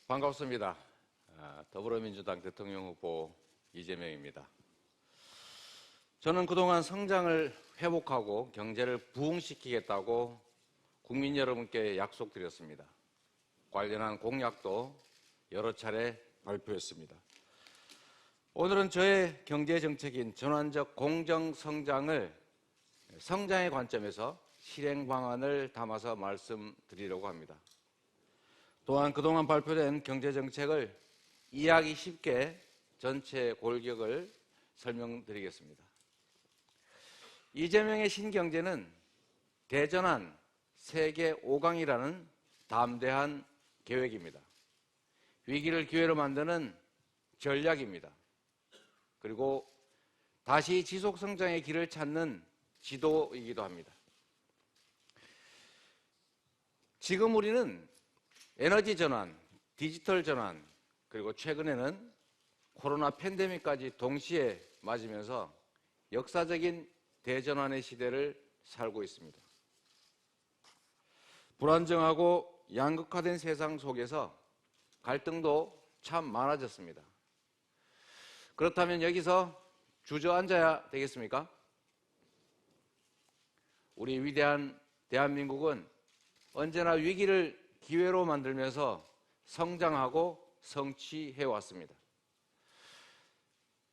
반갑습니다. 더불어민주당 대통령 후보 이재명입니다. 저는 그동안 성장을 회복하고 경제를 부흥시키겠다고 국민 여러분께 약속드렸습니다. 관련한 공약도 여러 차례 발표했습니다. 오늘은 저의 경제정책인 전환적 공정성장을 성장의 관점에서 실행 방안을 담아서 말씀드리려고 합니다. 또한 그동안 발표된 경제정책을 이해하기 쉽게 전체 골격을 설명드리겠습니다. 이재명의 신경제는 대전환 세계 5강이라는 담대한 계획입니다. 위기를 기회로 만드는 전략입니다. 그리고 다시 지속성장의 길을 찾는 지도이기도 합니다. 지금 우리는 에너지 전환, 디지털 전환, 그리고 최근에는 코로나 팬데믹까지 동시에 맞으면서 역사적인 대전환의 시대를 살고 있습니다. 불안정하고 양극화된 세상 속에서 갈등도 참 많아졌습니다. 그렇다면 여기서 주저앉아야 되겠습니까? 우리 위대한 대한민국은 언제나 위기를 기회로 만들면서 성장하고 성취해왔습니다.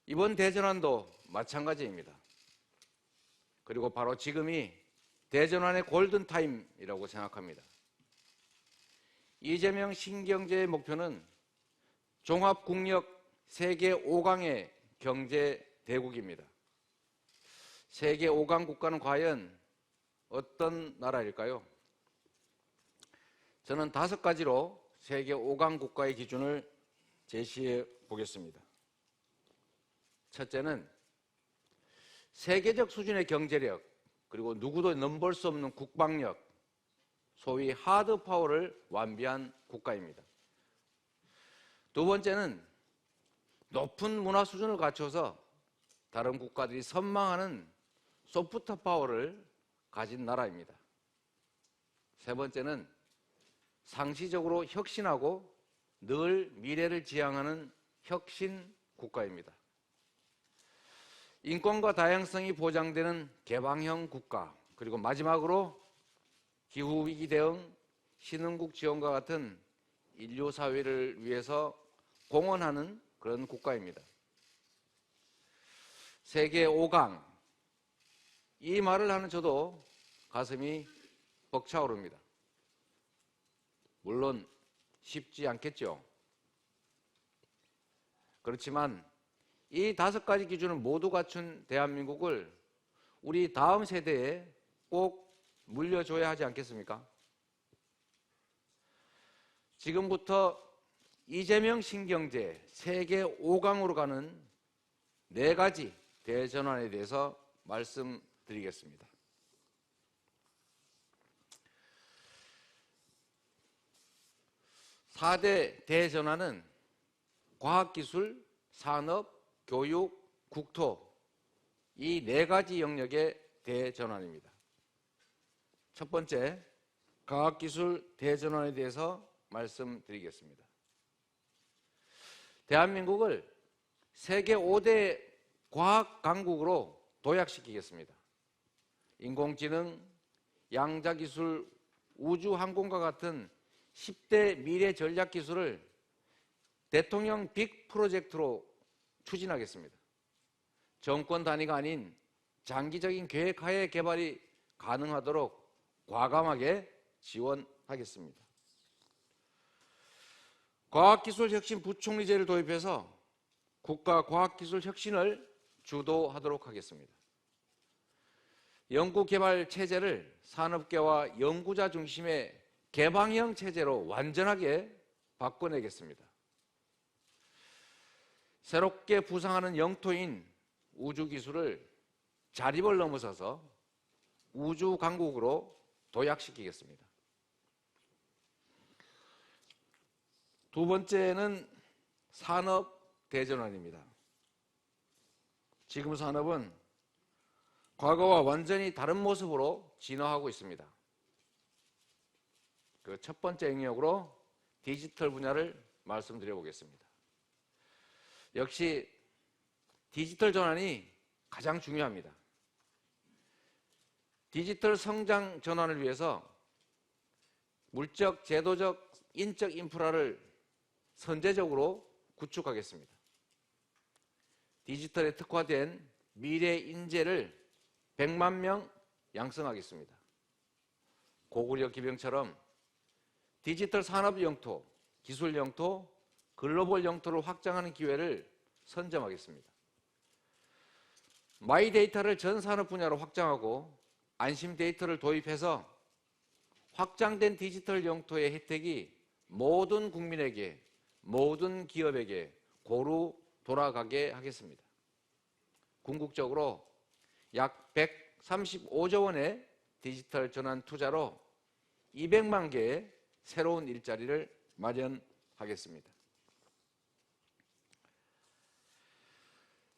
이번 대전환도 마찬가지입니다. 그리고 바로 지금이 대전환의 골든타임이라고 생각합니다. 이재명 신경제의 목표는 종합국력 세계 5강의 경제 대국입니다. 세계 5강 국가는 과연 어떤 나라일까요? 저는 5가지로 세계 5강 국가의 기준을 제시해 보겠습니다. 첫째는 세계적 수준의 경제력, 그리고 누구도 넘볼 수 없는 국방력, 소위 하드 파워를 완비한 국가입니다. 두 번째는 높은 문화 수준을 갖춰서 다른 국가들이 선망하는 소프트 파워를 가진 나라입니다. 세 번째는 상시적으로 혁신하고 늘 미래를 지향하는 혁신 국가입니다. 인권과 다양성이 보장되는 개방형 국가, 그리고 마지막으로 기후위기 대응, 신흥국 지원과 같은 인류 사회를 위해서 공헌하는 그런 국가입니다. 세계 5강, 이 말을 하는 저도 가슴이 벅차오릅니다. 물론 쉽지 않겠죠. 그렇지만 이 5가지 기준을 모두 갖춘 대한민국을 우리 다음 세대에 꼭 물려줘야 하지 않겠습니까? 지금부터 이재명 신경제 세계 5강으로 가는 4가지 대전환에 대해서 말씀드리겠습니다. (4대) 대전환은 과학기술, 산업, 교육, 국토, 이 4가지 영역의 대전환입니다. 첫 번째, 과학기술 대전환에 대해서 말씀드리겠습니다. 대한민국을 세계 5대 과학 강국으로 도약시키겠습니다. 인공지능, 양자기술, 우주항공과 같은 10대 미래 전략 기술을 대통령 빅 프로젝트로 추진하겠습니다. 정권 단위가 아닌 장기적인 계획하에 개발이 가능하도록 과감하게 지원하겠습니다. 과학기술혁신 부총리제를 도입해서 국가 과학기술 혁신을 주도하도록 하겠습니다. 연구개발 체제를 산업계와 연구자 중심의 개방형 체제로 완전하게 바꿔내겠습니다. 새롭게 부상하는 영토인 우주기술을 자립을 넘어서서 우주강국으로 도약시키겠습니다. 두 번째는 산업 대전환입니다. 지금 산업은 과거와 완전히 다른 모습으로 진화하고 있습니다. 그 첫 번째 영역으로 디지털 분야를 말씀드려 보겠습니다. 역시 디지털 전환이 가장 중요합니다. 디지털 성장 전환을 위해서 물적, 제도적, 인적 인프라를 선제적으로 구축하겠습니다. 디지털에 특화된 미래 인재를 100만 명 양성하겠습니다. 고구려 기병처럼 디지털 산업 영토, 기술 영토, 글로벌 영토를 확장하는 기회를 선점하겠습니다. 마이 데이터를 전 산업 분야로 확장하고 안심 데이터를 도입해서 확장된 디지털 영토의 혜택이 모든 국민에게, 모든 기업에게 고루 돌아가게 하겠습니다. 궁극적으로 약 135조 원의 디지털 전환 투자로 200만 개의 새로운 일자리를 마련하겠습니다.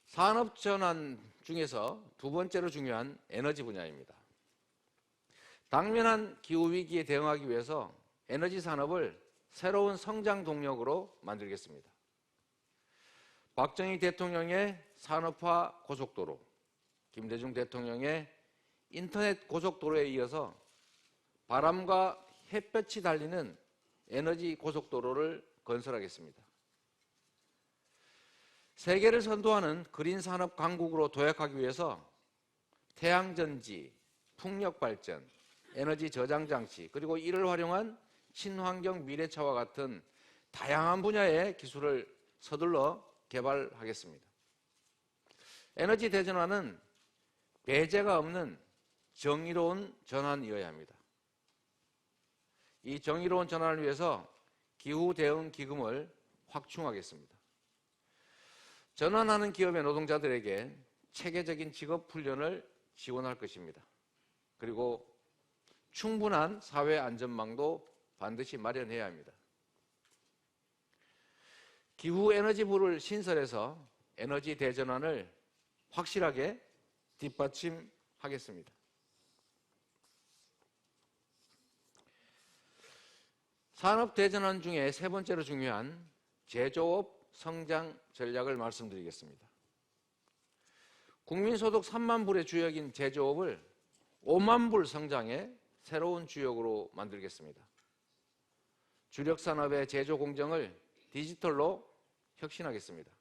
산업 전환 중에서 두 번째로 중요한 에너지 분야입니다. 당면한 기후위기에 대응하기 위해서 에너지 산업을 새로운 성장 동력으로 만들겠습니다. 박정희 대통령의 산업화 고속도로, 김대중 대통령의 인터넷 고속도로에 이어서 바람과 햇볕이 달리는 에너지 고속도로를 건설하겠습니다. 세계를 선도하는 그린 산업 강국으로 도약하기 위해서 태양전지, 풍력발전, 에너지 저장 장치, 그리고 이를 활용한 친환경 미래차와 같은 다양한 분야의 기술을 서둘러 개발하겠습니다. 에너지 대전환은 배제가 없는 정의로운 전환이어야 합니다. 이 정의로운 전환을 위해서 기후 대응 기금을 확충하겠습니다. 전환하는 기업의 노동자들에게 체계적인 직업 훈련을 지원할 것입니다. 그리고 충분한 사회 안전망도 반드시 마련해야 합니다. 기후에너지부를 신설해서 에너지 대전환을 확실하게 뒷받침하겠습니다. 산업 대전환 중에 세 번째로 중요한 제조업 성장 전략을 말씀드리겠습니다. 국민소득 3만 불의 주역인 제조업을 5만 불 성장의 새로운 주역으로 만들겠습니다. 주력 산업의 제조 공정을 디지털로 혁신하겠습니다.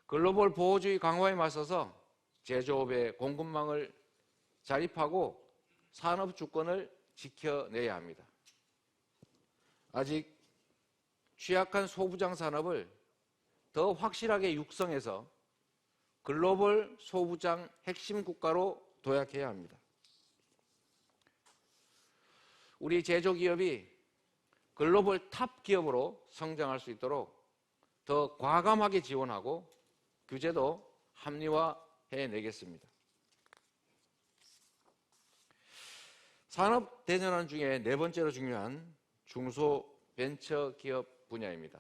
글로벌 보호주의 강화에 맞서서 제조업의 공급망을 자립하고 산업 주권을 지켜내야 합니다. 아직 취약한 소부장 산업을 더 확실하게 육성해서 글로벌 소부장 핵심 국가로 도약해야 합니다. 우리 제조기업이 글로벌 탑 기업으로 성장할 수 있도록 더 과감하게 지원하고 규제도 합리화해내겠습니다. 산업 대전환 중에 네 번째로 중요한 중소벤처기업 분야입니다.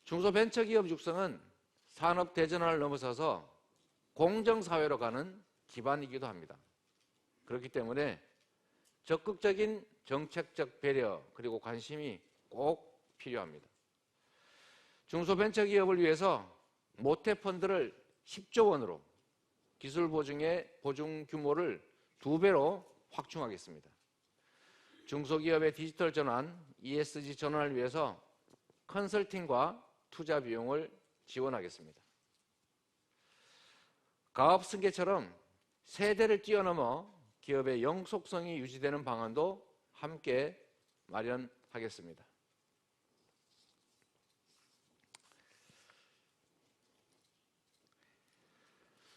중소벤처기업 육성은 산업 대전환을 넘어서서 공정사회로 가는 기반이기도 합니다. 그렇기 때문에 적극적인 정책적 배려 그리고 관심이 꼭 필요합니다. 중소벤처기업을 위해서 모태펀드를 10조 원으로 기술 보증의 보증 규모를 2배로 확충하겠습니다. 중소기업의 디지털 전환, ESG 전환을 위해서 컨설팅과 투자 비용을 지원하겠습니다. 가업 승계처럼 세대를 뛰어넘어 기업의 영속성이 유지되는 방안도 함께 마련하겠습니다.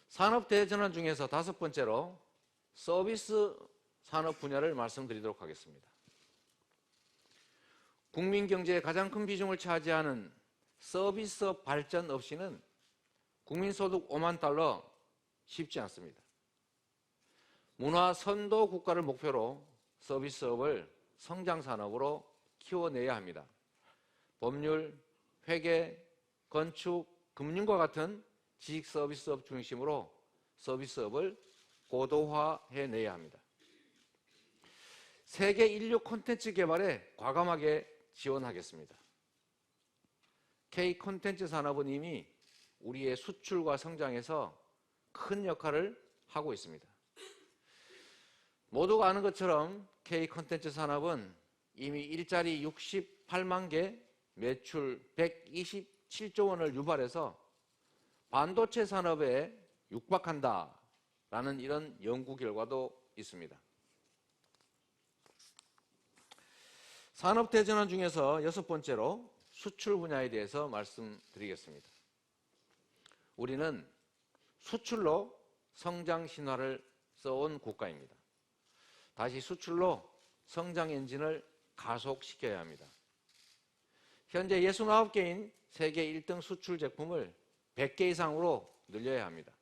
산업 대전환 중에서 다섯 번째로 서비스 산업 분야를 말씀드리도록 하겠습니다. 국민 경제의 가장 큰 비중을 차지하는 서비스업 발전 없이는 국민소득 5만 달러 쉽지 않습니다. 문화 선도 국가를 목표로 서비스업을 성장산업으로 키워내야 합니다. 법률, 회계, 건축, 금융과 같은 지식 서비스업 중심으로 서비스업을 고도화해내야 합니다. 세계 인류 콘텐츠 개발에 과감하게 지원하겠습니다. K 콘텐츠 산업은 이미 우리의 수출과 성장에서 큰 역할을 하고 있습니다. 모두가 아는 것처럼 K 콘텐츠 산업은 이미 일자리 68만 개, 매출 127조 원을 유발해서 반도체 산업에 육박한다라는 이런 연구 결과도 있습니다. 산업 대전환 중에서 6번째로 수출 분야에 대해서 말씀드리겠습니다. 우리는 수출로 성장 신화를 써온 국가입니다. 다시 수출로 성장 엔진을 가속시켜야 합니다. 현재 69개인 세계 1등 수출 제품을 100개 이상으로 늘려야 합니다.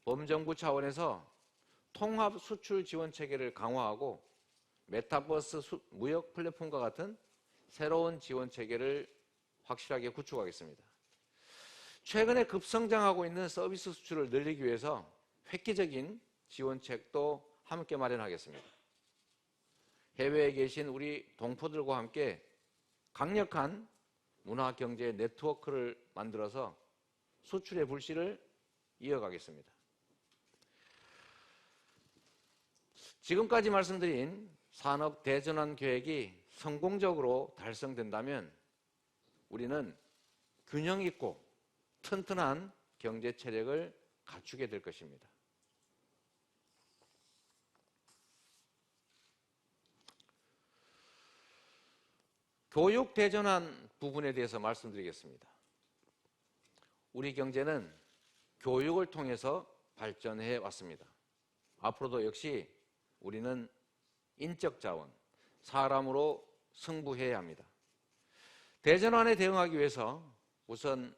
범정부 차원에서 통합 수출 지원 체계를 강화하고 메타버스 무역 플랫폼과 같은 새로운 지원 체계를 확실하게 구축하겠습니다. 최근에 급성장하고 있는 서비스 수출을 늘리기 위해서 획기적인 지원책도 함께 마련하겠습니다. 해외에 계신 우리 동포들과 함께 강력한 문화경제 네트워크를 만들어서 수출의 불씨를 이어가겠습니다. 지금까지 말씀드린 산업 대전환 계획이 성공적으로 달성된다면 우리는 균형 있고 튼튼한 경제 체력을 갖추게 될 것입니다. 교육 대전환 부분에 대해서 말씀드리겠습니다. 우리 경제는 교육을 통해서 발전해 왔습니다. 앞으로도 역시 우리는 인적 자원, 사람으로 승부해야 합니다. 대전환에 대응하기 위해서 우선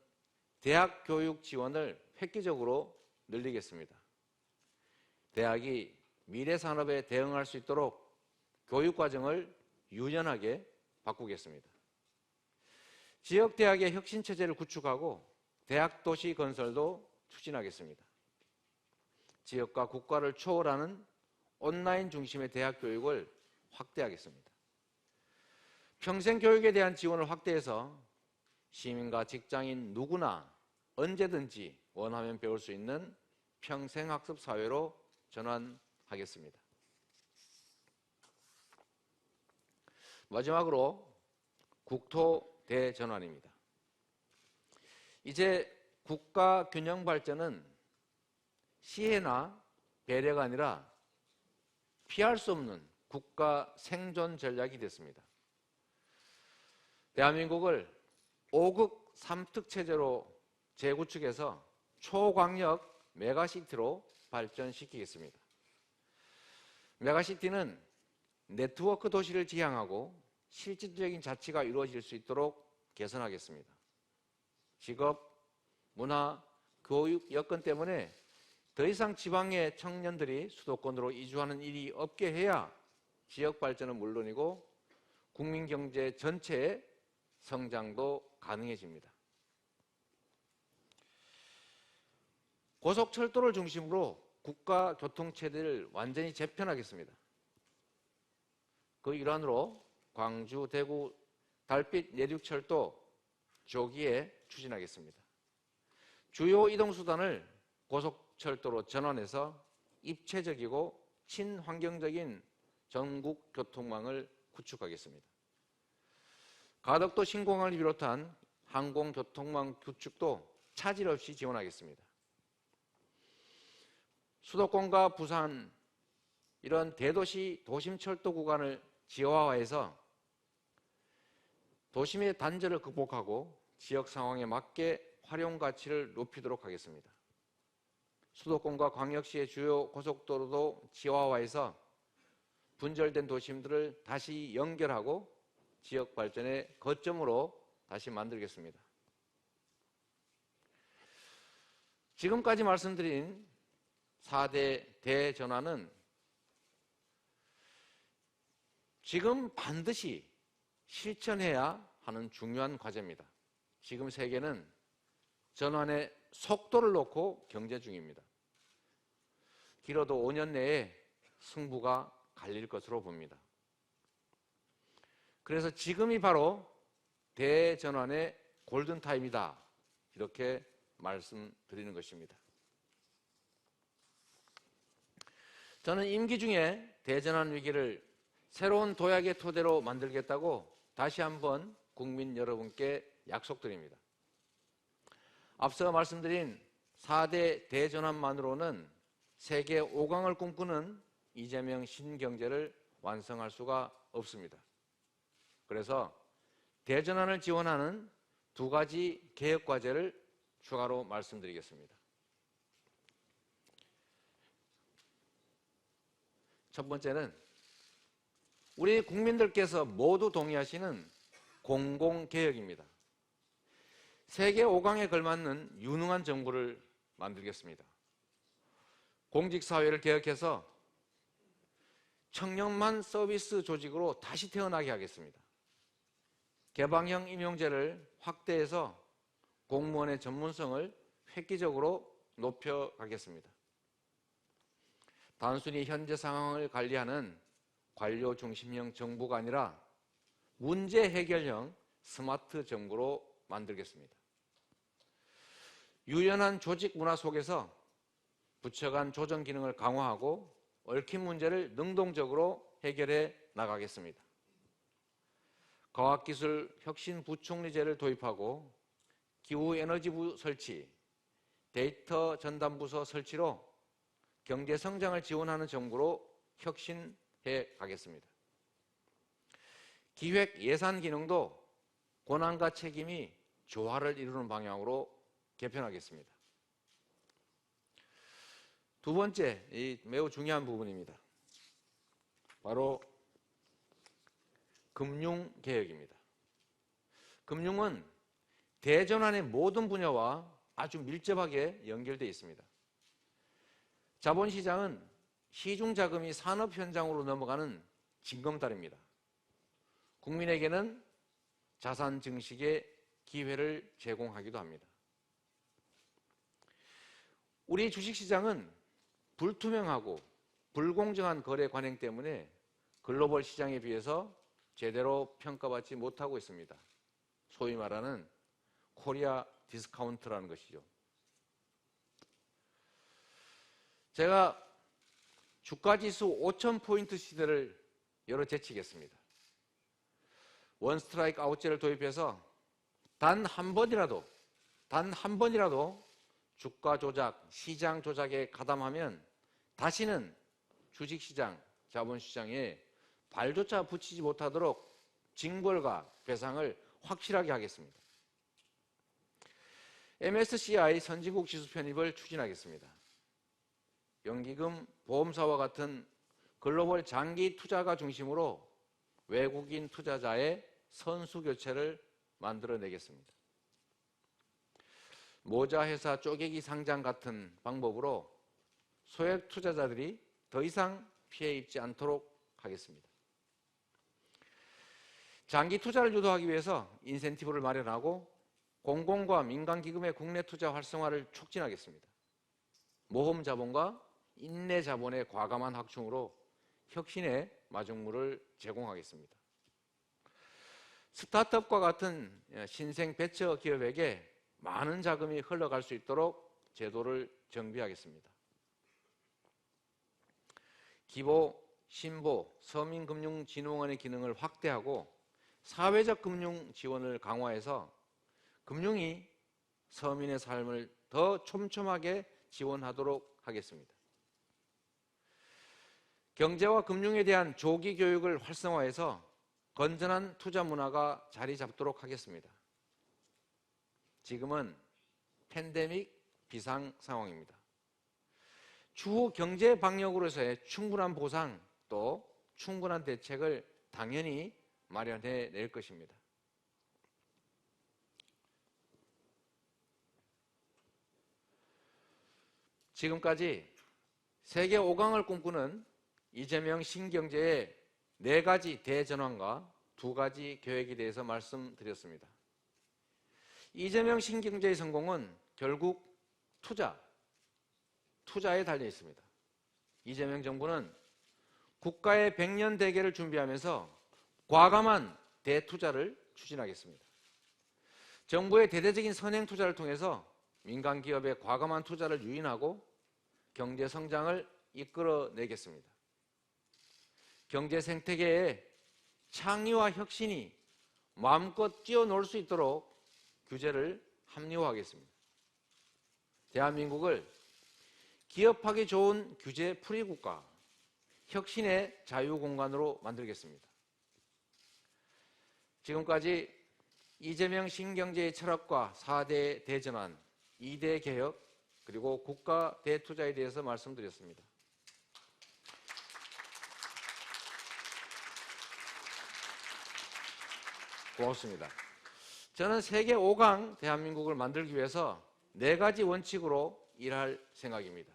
대학 교육 지원을 획기적으로 늘리겠습니다. 대학이 미래 산업에 대응할 수 있도록 교육 과정을 유연하게 바꾸겠습니다. 지역 대학의 혁신 체제를 구축하고 대학 도시 건설도 추진하겠습니다. 지역과 국가를 초월하는 온라인 중심의 대학 교육을 확대하겠습니다. 평생 교육에 대한 지원을 확대해서 시민과 직장인 누구나 언제든지 원하면 배울 수 있는 평생학습 사회로 전환하겠습니다. 마지막으로 국토 대전환입니다. 이제 국가 균형 발전은 시혜나 배려가 아니라 피할 수 없는 국가 생존 전략이 됐습니다. 대한민국을 5극 3특 체제로 재구축해서 초광역 메가시티로 발전시키겠습니다. 메가시티는 네트워크 도시를 지향하고 실질적인 자치가 이루어질 수 있도록 개선하겠습니다. 직업, 문화, 교육 여건 때문에 더 이상 지방의 청년들이 수도권으로 이주하는 일이 없게 해야 지역 발전은 물론이고 국민 경제 전체의 성장도 가능해집니다. 고속철도를 중심으로 국가 교통체제를 완전히 재편하겠습니다. 그 일환으로 광주, 대구, 달빛 내륙철도 조기에 추진하겠습니다. 주요 이동수단을 고속철도로 전환해서 입체적이고 친환경적인 전국 교통망을 구축하겠습니다. 가덕도 신공항을 비롯한 항공교통망 구축도 차질 없이 지원하겠습니다. 수도권과 부산 이런 대도시 도심철도 구간을 지하화해서 도심의 단절을 극복하고 지역 상황에 맞게 활용 가치를 높이도록 하겠습니다. 수도권과 광역시의 주요 고속도로도 지하화해서 분절된 도심들을 다시 연결하고 지역 발전의 거점으로 다시 만들겠습니다. 지금까지 말씀드린 4대 대전환은 지금 반드시 실천해야 하는 중요한 과제입니다. 지금 세계는 전환의 속도를 놓고 경제 중입니다. 길어도 5년 내에 승부가 갈릴 것으로 봅니다. 그래서 지금이 바로 대전환의 골든타임이다. 이렇게 말씀드리는 것입니다. 저는 임기 중에 대전환 위기를 새로운 도약의 토대로 만들겠다고 다시 한번 국민 여러분께 약속드립니다. 앞서 말씀드린 4대 대전환만으로는 세계 5강을 꿈꾸는 이재명 신경제를 완성할 수가 없습니다. 그래서 대전환을 지원하는 2가지 개혁과제를 추가로 말씀드리겠습니다. 첫 번째는 우리 국민들께서 모두 동의하시는 공공개혁입니다. 세계 5강에 걸맞는 유능한 정부를 만들겠습니다. 공직사회를 개혁해서 청년만 서비스 조직으로 다시 태어나게 하겠습니다. 개방형 임용제를 확대해서 공무원의 전문성을 획기적으로 높여가겠습니다. 단순히 현재 상황을 관리하는 관료 중심형 정부가 아니라 문제 해결형 스마트 정부로 만들겠습니다. 유연한 조직 문화 속에서 부처 간 조정 기능을 강화하고 얽힌 문제를 능동적으로 해결해 나가겠습니다. 과학기술 혁신 부총리제를 도입하고 기후에너지부 설치, 데이터 전담부서 설치로 경제 성장을 지원하는 정부로 혁신해 가겠습니다. 기획 예산 기능도 권한과 책임이 조화를 이루는 방향으로 개편하겠습니다. 두 번째, 이 매우 중요한 부분입니다. 바로 금융개혁입니다. 금융은 대전환의 모든 분야와 아주 밀접하게 연결되어 있습니다. 자본시장은 시중자금이 산업 현장으로 넘어가는 징검다리입니다. 국민에게는 자산 증식의 기회를 제공하기도 합니다. 우리 주식시장은 불투명하고 불공정한 거래 관행 때문에 글로벌 시장에 비해서 제대로 평가받지 못하고 있습니다. 소위 말하는 코리아 디스카운트라는 것이죠. 제가 주가지수 5,000포인트 시대를 열어 제치겠습니다. 원 스트라이크 아웃제를 도입해서 단 한 번이라도 주가 조작, 시장 조작에 가담하면 다시는 주식시장, 자본시장에 발조차 붙이지 못하도록 징벌과 배상을 확실하게 하겠습니다. MSCI 선진국 지수 편입을 추진하겠습니다. 연기금, 보험사와 같은 글로벌 장기 투자가 중심으로 외국인 투자자의 선수 교체를 만들어내겠습니다. 모자 회사 쪼개기 상장 같은 방법으로 소액 투자자들이 더 이상 피해 입지 않도록 하겠습니다. 장기 투자를 유도하기 위해서 인센티브를 마련하고 공공과 민간 기금의 국내 투자 활성화를 촉진하겠습니다. 모험 자본과 인내 자본의 과감한 확충으로 혁신의 마중물을 제공하겠습니다. 스타트업과 같은 신생 벤처 기업에게 많은 자금이 흘러갈 수 있도록 제도를 정비하겠습니다. 기보, 신보, 서민금융진흥원의 기능을 확대하고 사회적 금융 지원을 강화해서 금융이 서민의 삶을 더 촘촘하게 지원하도록 하겠습니다. 경제와 금융에 대한 조기 교육을 활성화해서 건전한 투자 문화가 자리 잡도록 하겠습니다. 지금은 팬데믹 비상 상황입니다. 추후 경제 방역으로서의 충분한 보상 또 충분한 대책을 당연히 마련해 낼 것입니다. 지금까지 세계 5강을 꿈꾸는 이재명 신경제의 4가지 대전환과 2가지 계획에 대해서 말씀드렸습니다. 이재명 신경제의 성공은 결국 투자에 달려 있습니다. 이재명 정부는 국가의 100년 대계를 준비하면서 과감한 대투자를 추진하겠습니다. 정부의 대대적인 선행 투자를 통해서 민간 기업의 과감한 투자를 유인하고 경제 성장을 이끌어내겠습니다. 경제 생태계에 창의와 혁신이 마음껏 뛰어놀 수 있도록 규제를 합리화하겠습니다. 대한민국을 기업하기 좋은 규제 프리 국가, 혁신의 자유공간으로 만들겠습니다. 지금까지 이재명 신경제의 철학과 4대 대전환, 2대 개혁, 그리고 국가 대투자에 대해서 말씀드렸습니다. 고맙습니다. 저는 세계 5강 대한민국을 만들기 위해서 4가지 원칙으로 일할 생각입니다.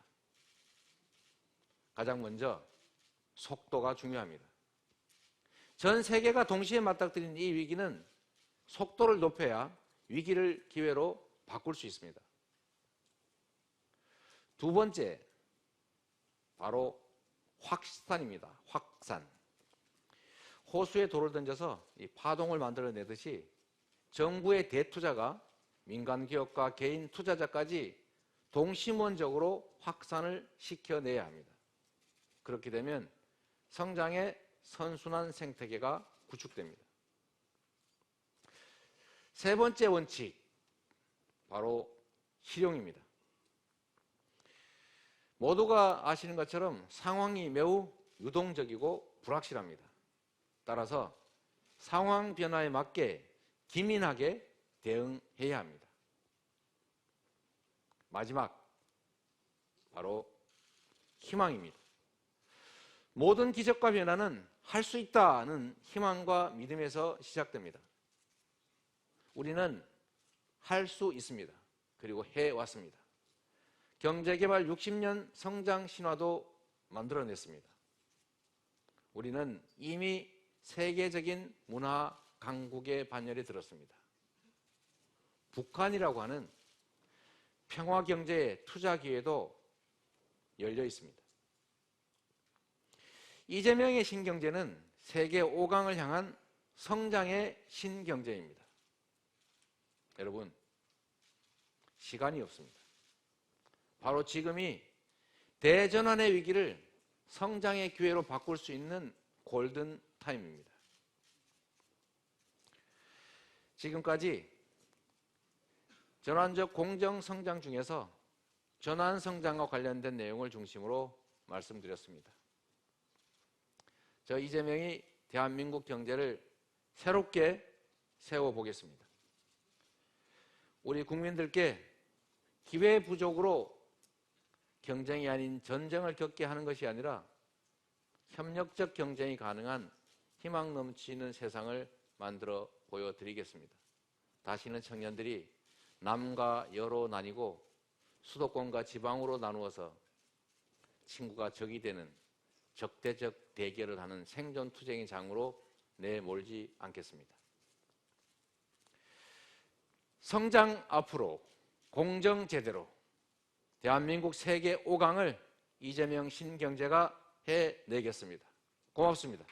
가장 먼저 속도가 중요합니다. 전 세계가 동시에 맞닥뜨린 이 위기는 속도를 높여야 위기를 기회로 바꿀 수 있습니다. 두 번째, 바로 확산입니다. 확산. 호수에 돌을 던져서 이 파동을 만들어내듯이 정부의 대투자가 민간 기업과 개인 투자자까지 동심원적으로 확산을 시켜내야 합니다. 그렇게 되면 성장의 선순환 생태계가 구축됩니다. 세 번째 원칙, 바로 실용입니다. 모두가 아시는 것처럼 상황이 매우 유동적이고 불확실합니다. 따라서 상황 변화에 맞게 기민하게 대응해야 합니다. 마지막, 바로 희망입니다. 모든 기적과 변화는 할 수 있다는 희망과 믿음에서 시작됩니다. 우리는 할 수 있습니다. 그리고 해왔습니다. 경제개발 60년 성장 신화도 만들어냈습니다. 우리는 이미 세계적인 문화 강국의 반열에 들었습니다. 북한이라고 하는 평화 경제의 투자 기회도 열려 있습니다. 이재명의 신경제는 세계 5강을 향한 성장의 신경제입니다. 여러분, 시간이 없습니다. 바로 지금이 대전환의 위기를 성장의 기회로 바꿀 수 있는 골든 타임입니다. 지금까지 전환적 공정 성장 중에서 전환 성장과 관련된 내용을 중심으로 말씀드렸습니다. 저 이재명이 대한민국 경제를 새롭게 세워보겠습니다. 우리 국민들께 기회 부족으로 경쟁이 아닌 전쟁을 겪게 하는 것이 아니라 협력적 경쟁이 가능한 희망 넘치는 세상을 만들어 보여드리겠습니다. 다시는 청년들이 남과 여로 나뉘고 수도권과 지방으로 나누어서 친구가 적이 되는 적대적 대결을 하는 생존투쟁의 장으로 내몰지 않겠습니다. 성장 앞으로, 공정 제대로, 대한민국 세계 5강을 이재명 신경제가 해내겠습니다. 고맙습니다.